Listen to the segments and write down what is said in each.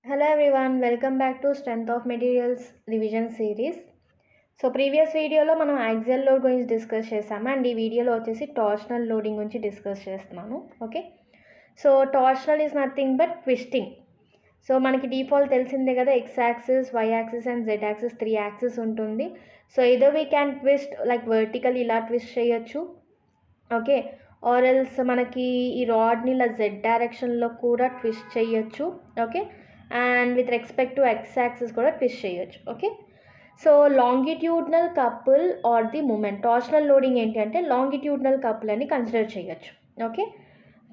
Hello everyone, welcome back to Strength of Materials Revision Series. So previous video lo manam axial load guరించి discuss chesam and ee video lo vachesi torsional loading guరించి discuss chestunanu. Okay, so torsional is nothing but twisting. So manaki default telisinde kada x axis, y axis and z axis 3 axis untundi. So either we can twist like vertically ila twist cheyochu, okay, or else మనకి ఈ రాడ్ని ఇలా z డైరెక్షన్లో కూడా twist చేయొచ్చు, okay, and with respect to X axis కూడా twist చేయొచ్చు, okay. So longitudinal couple or the moment torsional loading ఏంటి అంటే లాంగిట్యూడ్నల్ కపుల్ అని కన్సిడర్ చేయొచ్చు, okay.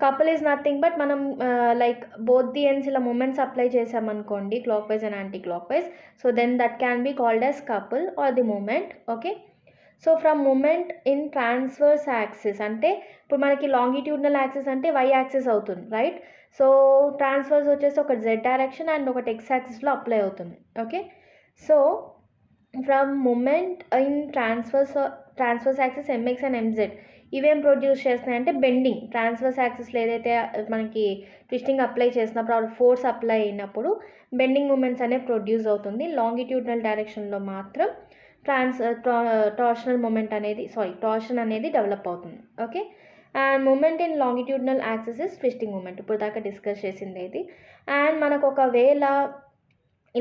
Couple is nothing but మనం లైక్ బోత్ ది ఎండ్స్ ఇలా మూమెంట్స్ అప్లై చేసామనుకోండి clock wise and anti clock wise, so then that can be called as couple or the moment, okay. So from moment in transverse axis అంటే ఇప్పుడు మనకి longitudinal axis అంటే Y axis అవుతుంది, right. So transverse వచ్చేసి ఒకటి Z direction and ఒకటి X యాక్సిస్లో apply అవుతుంది, okay. So from moment in transverse axis MX and MZ ఇవేం ప్రొడ్యూస్ చేస్తున్నాయి అంటే బెండింగ్. ట్రాన్స్వర్స్ యాక్సిస్లో ఏదైతే మనకి ట్విస్టింగ్ అప్లై చేసినప్పుడు ఫోర్స్ అప్లై అయినప్పుడు బెండింగ్ మూమెంట్స్ అనేవి ప్రొడ్యూస్ అవుతుంది. లాంగిట్యూడ్నల్ డైరెక్షన్లో మాత్రం టార్షన్ అనేది డెవలప్ అవుతుంది, okay. And moment in longitudinal axis is twisting moment, ఇప్పుడు దాకా డిస్కస్ చేసింది ఇది. అండ్ మనకు ఒకవేళ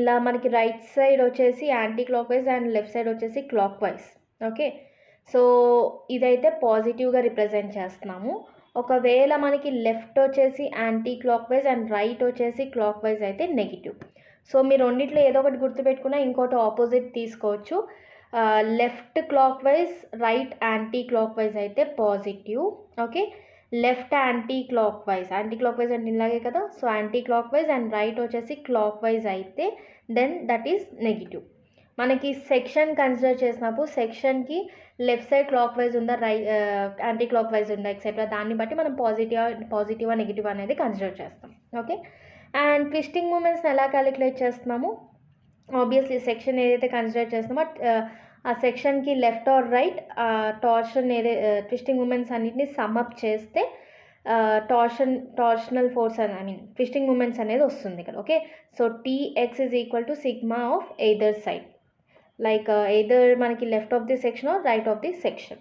ఇలా మనకి రైట్ సైడ్ వచ్చేసి anti clock wise and left side వచ్చేసి క్లాక్ వైజ్, ఓకే. సో ఇదైతే పాజిటివ్గా రిప్రజెంట్ చేస్తున్నాము. ఒకవేళ మనకి లెఫ్ట్ వచ్చేసి anti clock wise and right వచ్చేసి క్లాక్ వైజ్ అయితే నెగిటివ్. సో మీరు రెండిట్లో ఏదో ఒకటి గుర్తుపెట్టుకున్నా ఇంకోటి ఆపోజిట్ తీసుకోవచ్చు. Left clockwise right anti clock wise అయితే positive, okay. Left anti clock wise అంటే ఇలాగే కదా, so anti clock wise and right వచ్చేసి క్లాక్ వైజ్ అయితే దెన్ దట్ ఈస్ నెగిటివ్. మనకి సెక్షన్ కన్సిడర్ చేసినప్పుడు సెక్షన్కి లెఫ్ట్ సైడ్ క్లాక్ వైజ్ ఉందా, యాంటీ క్లాక్ వైజ్ ఉందా ఎక్సెట్రా, దాన్ని బట్టి మనం పాజిటివ్ నెగిటివ్ అనేది కన్సిడర్ చేస్తాం, ఓకే. అండ్ ట్విస్టింగ్ మూమెంట్స్ని ఎలా క్యాలిక్యులేట్ చేస్తున్నాము, ఆబ్వియస్లీ సెక్షన్ ఏదైతే కన్సిడర్ చేస్తున్నామో ఆ సెక్షన్కి left or right torsion twisting moments అన్నిటిని సమ్అప్ చేస్తే టార్షనల్ ఫోర్స్ ట్విస్టింగ్ మూమెంట్స్ అనేది వస్తుంది ఇక్కడ, okay. So T X is equal to sigma of either side, like either మనకి left of the section or right of the section.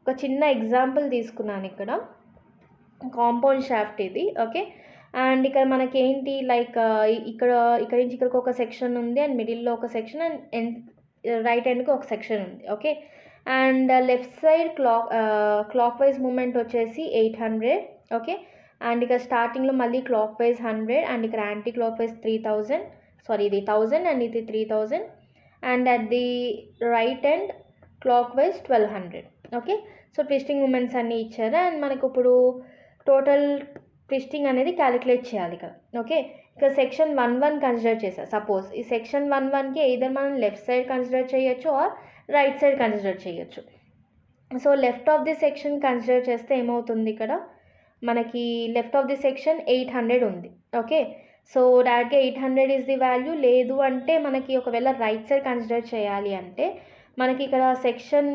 ఒక చిన్న example తీసుకున్నాను ఇక్కడ, కాంపౌండ్ షాఫ్ట్ ఇది, ఓకే. అండ్ ఇక్కడ మనకి ఏంటి లైక్ ఇక్కడ నుంచి ఇక్కడికి ఒక సెక్షన్ ఉంది అండ్ మిడిల్లో ఒక సెక్షన్ అండ్ రైట్ హ్యాండ్కి ఒక సెక్షన్ ఉంది, okay. And left side clockwise moment వచ్చేసి 800, ఓకే. అండ్ ఇక్కడ స్టార్టింగ్లో మళ్ళీ క్లాక్ వైజ్ 100 అండ్ ఇక్కడ యాంటీ క్లాక్ వైజ్ 3000, ఇది 1000 అండ్ ఇది 3000 and at the right hand clockwise 1200, okay. So twisting moments అన్నీ ఇచ్చారు అండ్ మనకు ఇప్పుడు టోటల్ ట్విస్టింగ్ అనేది క్యాలిక్యులేట్ చేయాలి ఇక్కడ, ఓకే. ఇక్కడ సెక్షన్ 1-1 కన్సిడర్ చేశారు. సపోజ్ ఈ సెక్షన్ 1-1కి ఎయిదర్ మనం లెఫ్ట్ సైడ్ కన్సిడర్ చేయొచ్చు ఆర్ రైట్ సైడ్ కన్సిడర్ చేయొచ్చు. So left of the section consider చేస్తే ఏమవుతుంది, ఇక్కడ మనకి లెఫ్ట్ ఆఫ్ ది సెక్షన్ 800 ఉంది, ఓకే. సో డైరెక్ట్గా 800 ఈజ్ ది వాల్యూ. లేదు అంటే మనకి ఒకవేళ రైట్ సైడ్ కన్సిడర్ చేయాలి అంటే మనకి ఇక్కడ సెక్షన్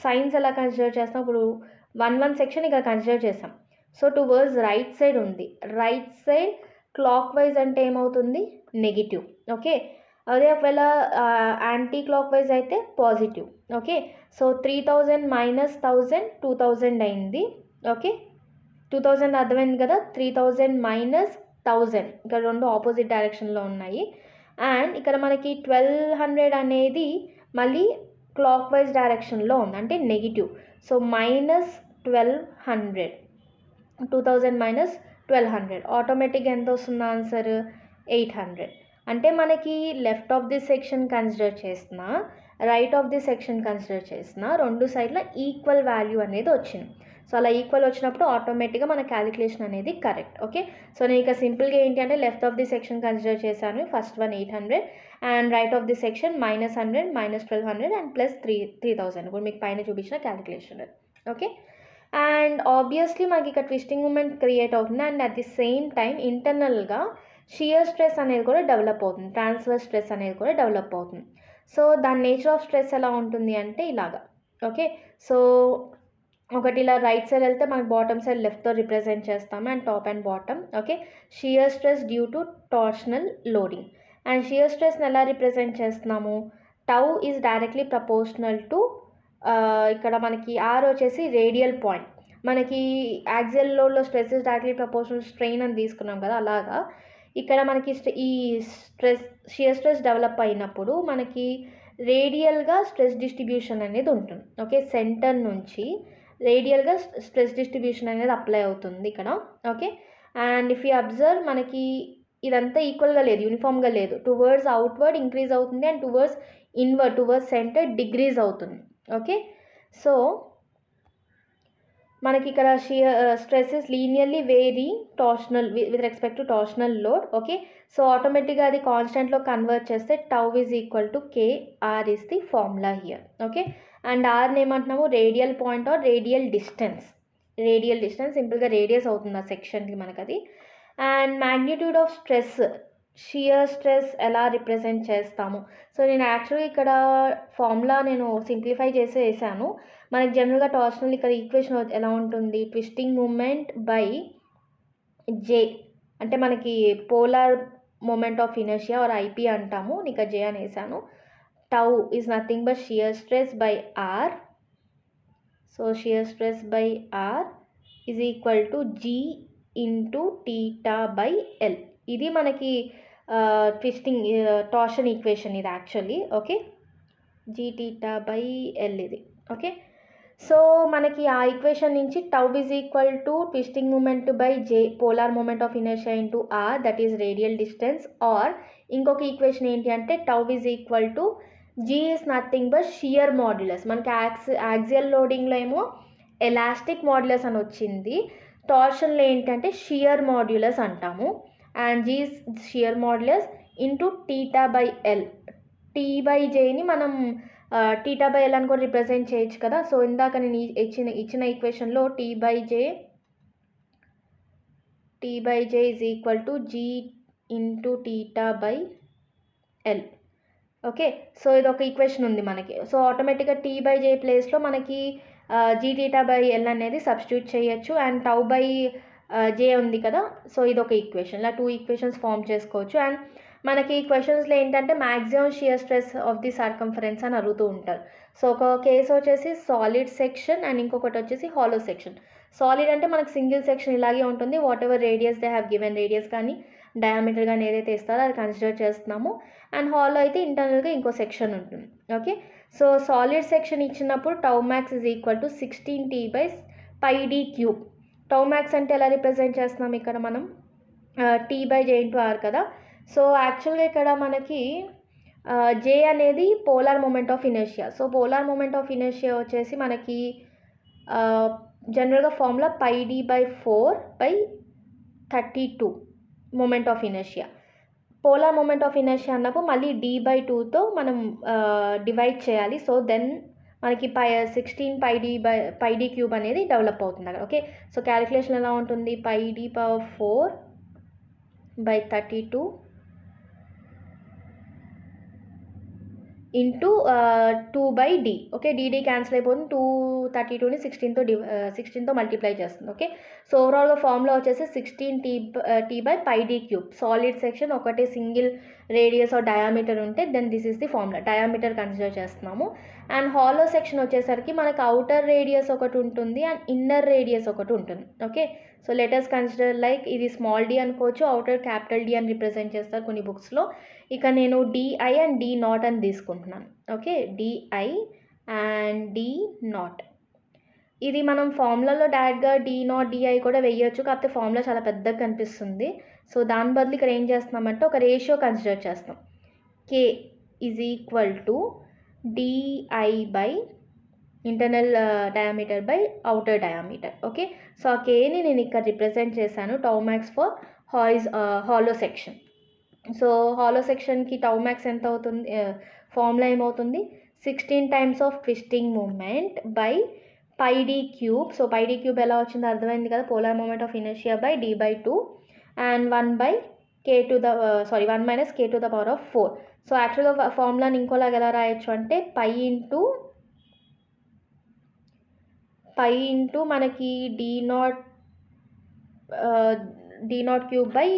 సైన్స్ ఎలా కన్సిడర్ చేస్తాం, ఇప్పుడు 1-1 సెక్షన్ ఇక్కడ కన్సిడర్ చేస్తాం. సో టువర్డ్స్ రైట్ సైడ్ ఉంది, రైట్ సైడ్ క్లాక్ వైజ్ అంటే ఏమవుతుంది నెగిటివ్, ఓకే. అదే ఒకవేళ యాంటీ క్లాక్ వైజ్ అయితే పాజిటివ్, ఓకే. సో 3000 మైనస్ 1000 2000 అయింది, ఓకే. 2000 అర్థమైంది కదా, 3000 మైనస్ 1000 ఇక్కడ రెండు ఆపోజిట్ డైరెక్షన్లో ఉన్నాయి. అండ్ ఇక్కడ మనకి 1200 అనేది మళ్ళీ క్లాక్ వైజ్ డైరెక్షన్లో ఉంది అంటే నెగిటివ్. సో మైనస్ 1200, 2000 మైనస్ 1200 ఆటోమేటిక్గా ఎంత వస్తుంది ఆన్సర్ 800. అంటే మనకి left of the section consider చేసిన right of the section consider చేసిన రెండు సైడ్ల ఈక్వల్ వాల్యూ అనేది వచ్చింది. సో అలా ఈక్వల్ వచ్చినప్పుడు ఆటోమేటిక్గా మన క్యాలిక్యులేషన్ అనేది కరెక్ట్, ఓకే. సో నేను ఇక సింపుల్గా ఏంటి అంటే left of the section consider చేశాను, first one 800 and right of the section -100 minus 1200 and plus 3000 ఇప్పుడు మీకు పైన చూపించిన క్యాలిక్యులేషన్, ఓకే. అండ్ ఆబ్వియస్లీ మనకి ఇక్కడ ట్విస్టింగ్ మూమెంట్ క్రియేట్ అవుతుంది and at the same time ఇంటర్నల్గా షియర్ స్ట్రెస్ అనేది కూడా డెవలప్ అవుతుంది, ట్రాన్స్ఫర్ స్ట్రెస్ అనేది కూడా డెవలప్ అవుతుంది. సో దాని నేచర్ ఆఫ్ స్ట్రెస్ ఎలా ఉంటుంది అంటే ఇలాగా, ఓకే. సో ఒకటి ఇలా రైట్ సైడ్ వెళ్తే మనకి బాటమ్ సైడ్ లెఫ్ట్తో రిప్రజెంట్ చేస్తాము and top and bottom. Okay, shear stress due to torsional loading. And shear స్ట్రెస్ని ఎలా రిప్రజెంట్ చేస్తున్నాము? Tau is directly proportional to, ఇక్కడ మనకి ఆర్ వచ్చేసి రేడియల్ పాయింట్. మనకి యాక్సియల్ లోడ్లో stress is directly proportional strain అని తీసుకున్నాం కదా, అలాగా ఇక్కడ మనకి ఈ షియర్ స్ట్రెస్ డెవలప్ అయినప్పుడు మనకి రేడియల్గా స్ట్రెస్ డిస్ట్రిబ్యూషన్ అనేది ఉంటుంది. ఓకే, సెంటర్ నుంచి రేడియల్గా స్ట్రెస్ డిస్ట్రిబ్యూషన్ అనేది అప్లై అవుతుంది ఇక్కడ. Okay, and if you observe మనకి ఇదంతా ఈక్వల్గా లేదు, యూనిఫామ్గా లేదు. టువర్డ్స్ అవుట్వర్డ్ ఇంక్రీజ్ అవుతుంది and towards inward, towards centre decrease అవుతుంది. ఓకే, సో మనకి ఇక్కడ stress is linearly vary torsional with respect to torsional load. Okay, so ఆటోమేటిక్గా అది కాన్స్టెంట్లో కన్వర్ట్ చేస్తే tau is equal to K R is the formula here. Okay, and ఆర్ని ఏమంటున్నాము? Radial point are radial distance. Radial distance సింపుల్గా radius అవుతుంది ఆ సెక్షన్కి మనకు అది. And magnitude of stress, shear stress ఎలా రిప్రజెంట్ చేస్తాము? సో నేను యాక్చువల్గా ఇక్కడ ఫార్ములా నేను సింప్లిఫై చేసి వేసాను. మనకి జనరల్గా టార్షనల్ ఇక్కడ ఈక్వేషన్ ఎలా ఉంటుంది? ట్విస్టింగ్ మూమెంట్ బై జే, అంటే మనకి polar moment of inertia or IP అంటాము. నీకు జే అని వేసాను. Tau is nothing but shear stress by R. So shear stress by R is equal to G into theta by L. ఇది మనకి twisting torsion equation ఇది actually. Okay, G theta by L ఇది. Okay, so మనకి ఆ equation నుంచి tau is equal to twisting moment by J polar moment of inertia into R, that is radial distance. Or ఇంకొక equation ఏంటి అంటే tau is equal to G is nothing but shear modulus. మనకి axial లోడింగ్లో ఏమో elastic modulus అని వచ్చింది, టార్షన్లో ఏంటంటే షియర్ మాడ్యులస్ అంటాము. And G shear modulus into theta by L. T by జేని మనం టీటా బై ఎల్ అని కూడా రిప్రజెంట్ చేయొచ్చు కదా. సో ఇందాక నేను ఇచ్చిన ఈక్వేషన్లో T by J is equal to G into theta by L. Okay, so ఇది ఒక ఈక్వేషన్ ఉంది మనకి. సో ఆటోమేటిక్గా టీ బై జే ప్లేస్లో మనకి జీ టీటా బై ఎల్ అనేది సబ్స్టిట్యూట్ చేయొచ్చు. అండ్ టౌ బై జే ఉంది కదా, సో ఇది ఒక ఈక్వేషన్. ఇలా 2 ఈక్వేషన్స్ ఫామ్ చేసుకోవచ్చు. అండ్ మనకి క్వశ్చన్స్లో ఏంటంటే maximum shear stress of the circumference అని అడుగుతూ ఉంటారు. సో ఒక కేసు వచ్చేసి సాలిడ్ సెక్షన్ అండ్ ఇంకొకటి వచ్చేసి హాలో సెక్షన్. సాలిడ్ అంటే మనకి సింగిల్ సెక్షన్ ఇలాగే ఉంటుంది, what ever radius they have given, radius కానీ డయామీటర్ కానీ ఏదైతే ఇస్తారో అది కన్సిడర్ చేస్తున్నాము. అండ్ హాలో అయితే ఇంటర్నల్గా ఇంకో సెక్షన్ ఉంటుంది. ఓకే, సో సాలిడ్ సెక్షన్ ఇచ్చినప్పుడు tau max is equal to 16T by pi D cube. Tau max అంటే ఎలా రిప్రజెంట్ చేస్తున్నాం ఇక్కడ మనం? T by J into R కదా. సో యాక్చువల్గా ఇక్కడ మనకి జే అనేది polar moment of inertia. So polar moment of inertia వచ్చేసి మనకి జనరల్గా formula pi D by 4/32 moment of inertia. Polar moment of inertia అన్నప్పుడు మళ్ళీ డి బై 2తో మనం డివైడ్ చేయాలి. సో దెన్ మనకి 16 పై డి క్యూబ్ అనేది డెవలప్ అవుతుంది అక్కడ. ఓకే, సో క్యాలిక్యులేషన్ ఎలా ఉంటుంది? Pi D power 4/32 into 2/d. Okay, dd cancel అయిపోతుంది. 232ని 16తో మల్టిప్లై చేస్తుంది. ఓకే, సో ఓవరాల్గా ఫార్ములా వచ్చేసి 16T by pi D cube. Solid section ఒకటే సింగిల్ రేడియస్ ఆర్ డయామీటర్ ఉంటే then this is the formula, diameter consider చేస్తున్నాము. అండ్ హాలో సెక్షన్ వచ్చేసరికి మనకు అవుటర్ రేడియస్ ఒకటి ఉంటుంది అండ్ ఇన్నర్ రేడియస్ ఒకటి ఉంటుంది. Okay, so letters consider like ఇది స్మాల్ డి అనుకోవచ్చు, అవుటర్ క్యాపిటల్ డి అని రిప్రజెంట్ చేస్తారు కొన్ని బుక్స్లో. ఇక నేను డిఐ అండ్ డి నాట్ అని తీసుకుంటున్నాను. Okay, DI and did not. ఇది మనం ఫార్ములాలో డైరెక్ట్గా డి నాట్ డిఐ కూడా వేయచ్చు, కాకపోతే ఫార్ములా చాలా పెద్దగా కనిపిస్తుంది. సో దాని బదులు ఇక్కడ ఏం చేస్తున్నామంటే ఒక రేషియో కన్సిడర్ చేస్తాం. K is equal to DI by internal diameter by outer diameter. Okay, so ఆ కేని నేను ఇక్కడ రిప్రజెంట్ చేశాను tau max for hollow section. So hollow సెక్షన్కి టౌ మ్యాక్స్ ఎంత అవుతుంది? ఫార్ములా ఏమవుతుంది? 16 times of twisting moment by pi D cube. So pi D cube ఎలా వచ్చిందో అర్థమైంది కదా, polar moment of inertia by D by 2 and 1 minus K to the power of 4. So యాక్చువల్గా ఫార్ములాని ఇంకోలాగా ఎలా రాయొచ్చు అంటే పై ఇంటూ పై ఇంటూ మనకి d0 cube by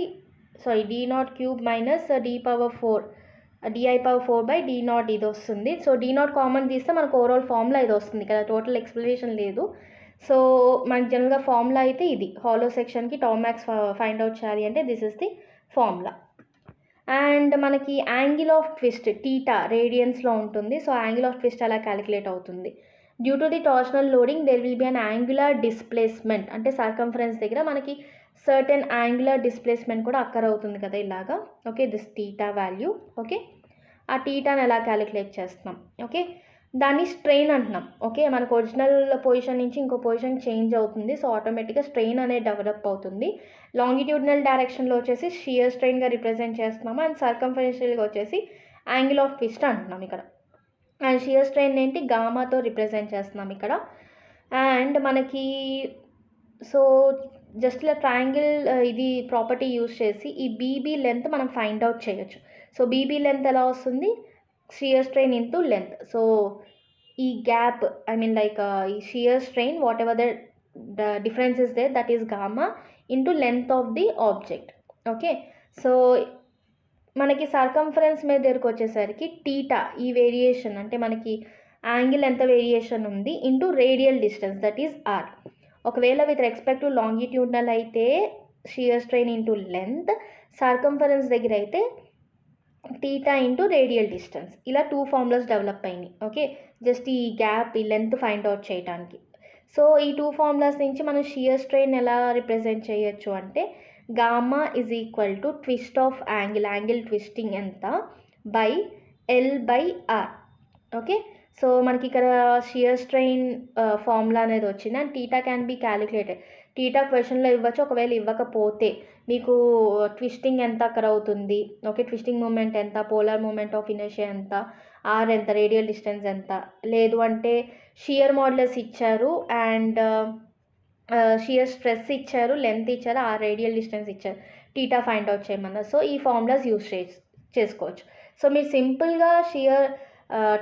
d0 cube minus di/4/d0 ఇది వస్తుంది. సో d0 కామన్ తీస్తే మనకు ఓవరాల్ ఫార్ములా ఇది వస్తుంది కదా, టోటల్ ఎక్స్ప్లెనేషన్ లేదు. సో మనకి జనరల్గా ఫార్ములా అయితే ఇది, హాలో సెక్షన్కి టౌ మ్యాక్స్ ఫైండ్ అవుట్ చేయాలి అంటే this is the formula. And మనకి యాంగిల్ ఆఫ్ ట్విస్ట్ టీటా రేడియన్స్లో ఉంటుంది. సో యాంగిల్ ఆఫ్ ట్విస్ట్ అలా క్యాలిక్యులేట్ అవుతుంది. Due to the torsional loading there will be an angular displacement, అంటే సర్కంఫరెన్స్ దగ్గర మనకి సర్టెన్ యాంగులర్ డిస్ప్లేస్మెంట్ కూడా అక్కర్ అవుతుంది కదా ఇలాగా. Okay, this theta value. Okay, ఆ టీటాని ఎలా క్యాలిక్యులేట్ చేస్తున్నాం. ఓకే, దాన్ని స్ట్రెయిన్ అంటున్నాం. ఓకే, మనకు ఒరిజినల్ పొజిషన్ నుంచి ఇంకో పొజిషన్ చేంజ్ అవుతుంది. సో ఆటోమేటిక్గా స్ట్రెయిన్ అనేది డెవలప్ అవుతుంది. లాంగిట్యూడినల్ డైరెక్షన్లో వచ్చేసి షియర్ స్ట్రెయిన్గా రిప్రజెంట్ చేస్తున్నాము. అండ్ సర్కంఫరెన్షియల్గా వచ్చేసి యాంగిల్ ఆఫ్ ట్విస్ట్ అంటున్నాం ఇక్కడ. అండ్ షియర్ స్ట్రెయిన్ ఏంటి, గామాతో రిప్రజెంట్ చేస్తున్నాం ఇక్కడ. అండ్ మనకి సో జస్ట్ ఇలా ట్రయాంగిల్ ఇది ప్రాపర్టీ యూజ్ చేసి ఈ బీబీ లెంత్ మనం ఫైండ్ అవుట్ చేయొచ్చు. సో బీబీ లెంత్ ఎలా వస్తుంది, shear strain into length. So ఈ గ్యాప్ ఈ shear strain whatever the difference is there that is gamma into length of the object. Okay, so మనకి circumference మీద దగ్గరకు వచ్చేసరికి టీటా ఈ వేరియేషన్ అంటే మనకి యాంగిల్ ఎంత వేరియేషన్ ఉంది into radial distance that is R. ఒకవేళ విత్ రెస్పెక్ట్ టు లాంగిట్యూడినల్ అయితే shear strain into length, circumference దగ్గర అయితే టీటా ఇంటూ రేడియల్ డిస్టెన్స్. ఇలా 2 ఫార్ములాస్ డెవలప్ అయినాయి. ఓకే, జస్ట్ ఈ గ్యాప్ ఈ లెంత్ ఫైండ్ అవుట్ చేయడానికి. సో ఈ 2 ఫార్ములాస్ నుంచి మనం షియర్ స్ట్రెయిన్ ఎలా రిప్రజెంట్ చేయొచ్చు అంటే gamma is equal to twist of angle twisting ఎంత బై L/R. ఓకే, సో మనకి ఇక్కడ షియర్ స్ట్రెయిన్ ఫార్ములా అనేది వచ్చింది. And theta can be calculated. Theta క్వశ్చన్లో ఇవ్వచ్చు, ఒకవేళ ఇవ్వకపోతే మీకు ట్విస్టింగ్ ఎంత అక్కడ అవుతుంది. ఓకే, ట్విస్టింగ్ మూమెంట్ ఎంత, పోలార్ మూమెంట్ ఆఫ్ ఇనర్షియా ఎంత, ఆర్ ఎంత, రేడియల్ డిస్టెన్స్ ఎంత, లేదు అంటే షియర్ మాడ్యులస్ ఇచ్చారు అండ్ షియర్ స్ట్రెస్ ఇచ్చారు, లెంత్ ఇచ్చారు, ఆ రేడియల్ డిస్టెన్స్ ఇచ్చారు, టీటా ఫైండ్ అవుట్ చేయమన్నారు. సో ఈ ఫార్ములాస్ యూజ్ చేసుకోవచ్చు. సో మీరు సింపుల్గా షియర్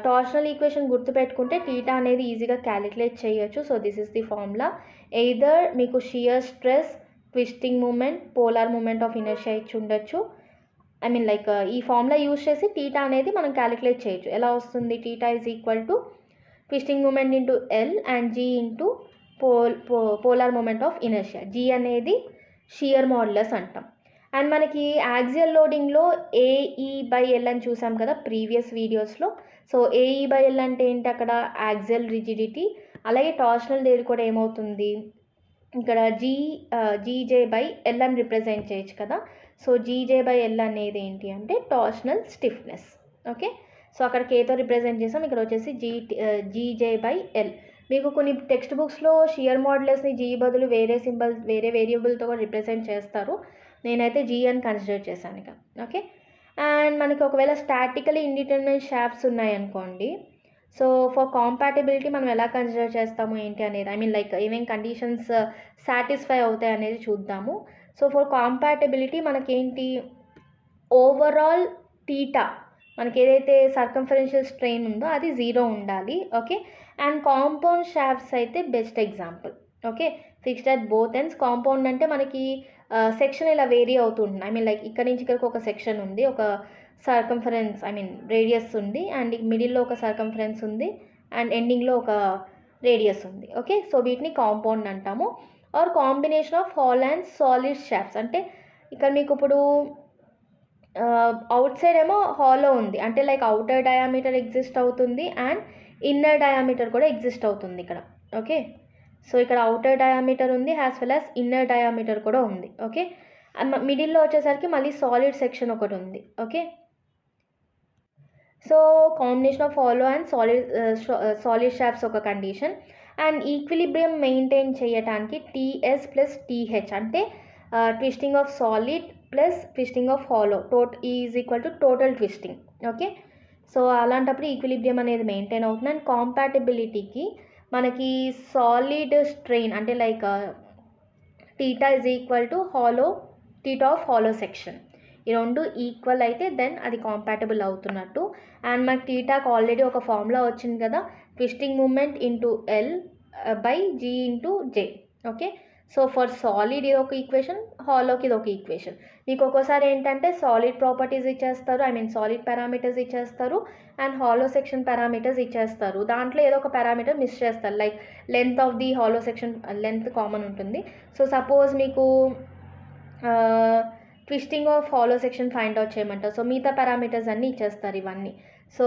టార్షనల్ ఈక్వేషన్ గుర్తుపెట్టుకుంటే టీటా అనేది ఈజీగా క్యాలిక్యులేట్ చేయొచ్చు. So this is the formula. Either మీకు shear stress, twisting moment, polar moment of inertia ఇచ్చి ఉండొచ్చు. ఈ ఫార్ములా యూజ్ చేసి టీటా అనేది మనం క్యాలిక్యులేట్ చేయొచ్చు. ఎలా వస్తుంది, theta is equal to twisting moment into L and G into polar moment of inertia. జీ అనేది షియర్ మాడ్యులస్ అంటాం. అండ్ మనకి యాక్సియల్ లోడింగ్లో AE/L అని చూసాం కదా ప్రీవియస్ వీడియోస్లో. సో AE/L అంటే ఏంటి, అక్కడ యాక్సియల్ రిజిడిటీ. అలాగే టార్షనల్ దగ్గర కూడా ఏమవుతుంది, ఇక్కడ GJ/L అని రిప్రజెంట్ చేయొచ్చు కదా. సో GJ/L అనేది ఏంటి అంటే టార్షనల్ స్టిఫ్నెస్. ఓకే, సో అక్కడ Kతో రిప్రజెంట్ చేసాం, ఇక్కడ వచ్చేసి GJ/L. మీకు కొన్ని టెక్స్ట్ బుక్స్లో షియర్ మాడ్యులస్ని G బదులు వేరే వేరియబుల్తో కూడా రిప్రజెంట్ చేస్తారు. నేనైతే G అని కన్సిడర్ చేశాను ఇక. ఓకే, అండ్ మనకి ఒకవేళ స్టాటికలీ ఇండిటర్మినేట్ షాఫ్ట్స్ ఉన్నాయనుకోండి, సో ఫర్ కాంపాటబిలిటీ మనం ఎలా కన్సిడర్ చేస్తాము ఏంటి అనేది, ఏమేమి కండిషన్స్ సాటిస్ఫై అవుతాయి అనేది చూద్దాము. సో ఫర్ కాంపాటబిలిటీ మనకేంటి, ఓవరాల్ టీటా మనకి ఏదైతే సర్కంఫరెన్షియల్ స్ట్రెయిన్ ఉందో అది 0 ఉండాలి. ఓకే, అండ్ కాంపౌండ్ షాఫ్ట్స్ అయితే best example. Okay, fixed at both ends. Compound అంటే మనకి సెక్షన్ ఇలా వేరీ అవుతుంటుంది. ఇక్కడ నుంచి ఇక్కడికి ఒక సెక్షన్ ఉంది, ఒక సర్కంఫరెన్స్ రేడియస్ ఉంది, అండ్ మిడిల్లో ఒక సర్కంఫరెన్స్ ఉంది, అండ్ ఎండింగ్లో ఒక రేడియస్ ఉంది. ఓకే, సో వీటిని కాంపౌండ్ అంటాము. Or combination of hollow and solid shafts. అంటే ఇక్కడ మీకు ఇప్పుడు అవుట్ సైడ్ ఏమో హాలో ఉంది, అంటే అవుటర్ డయామీటర్ ఎగ్జిస్ట్ అవుతుంది అండ్ ఇన్నర్ డయామీటర్ కూడా ఎగ్జిస్ట్ అవుతుంది ఇక్కడ. ఓకే, సో ఇక్కడ అవుటర్ డయామీటర్ ఉంది as well as inner diameter కూడా ఉంది. ఓకే, మిడిల్లో వచ్చేసరికి మళ్ళీ సాలిడ్ సెక్షన్ ఒకటి ఉంది. Okay, so combination of hollow and solid shafts ఒక కండిషన్. అండ్ ఈక్విలిబ్రియం మెయింటైన్ చేయడానికి TS+TH అంటే twisting of solid plus twisting of hollow is equal to total twisting. Okay, so అలాంటప్పుడు ఈక్విలిబ్రియం అనేది మెయింటైన్ అవుతుంది. And కాంపాటబిలిటీకి మనకి solid strain అంటే theta is equal to theta of hollow section. ఈ రెండు equal అయితే దెన్ అది కాంపాటబుల్ అవుతున్నట్టు. అండ్ మనకి టీటాకు ఆల్రెడీ ఒక ఫార్ములా వచ్చింది కదా, twisting moment into L by G into J. Okay, so for solid ఇది ఒక ఈక్వేషన్, హాలోకి ఇది ఒక ఈక్వేషన్. మీకు ఒక్కోసారి ఏంటంటే సాలిడ్ ప్రాపర్టీస్ ఇచ్చేస్తారు, ఐ మీన్ సాలిడ్ పారామీటర్స్ ఇచ్చేస్తారు అండ్ హాలో సెక్షన్ పారామీటర్స్ ఇచ్చేస్తారు. దాంట్లో ఏదో ఒక పారామీటర్ మిస్ చేస్తారు, like length of the hollow section, length common ఉంటుంది. సో సపోజ్ మీకు twisting of hollow section find out చేయమంటారు. సో మిగతా పారామీటర్స్ అన్నీ ఇచ్చేస్తారు ఇవన్నీ. సో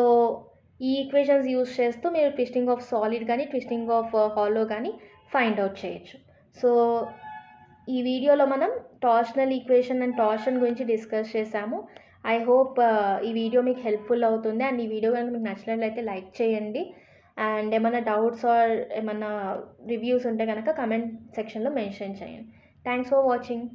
ఈ ఈక్వేషన్స్ యూజ్ చేస్తూ మీరు ట్విస్టింగ్ ఆఫ్ సాలిడ్ కానీ ట్విస్టింగ్ ఆఫ్ హాలో కానీ ఫైండ్ అవుట్ చేయొచ్చు. సో ఈ వీడియోలో మనం టార్షనల్ ఈక్వేషన్ అండ్ టార్షన్ గురించి డిస్కస్ చేసాము. ఐ హోప్ ఈ వీడియో మీకు హెల్ప్ఫుల్ అవుతుంది. అండ్ ఈ వీడియో కనుక మీకు నచ్చినట్లయితే లైక్ చేయండి. అండ్ ఏమైనా డౌట్స్ ఆర్ ఏమైనా రివ్యూస్ ఉంటే కనుక కమెంట్ సెక్షన్లో మెన్షన్ చేయండి. Thanks for watching.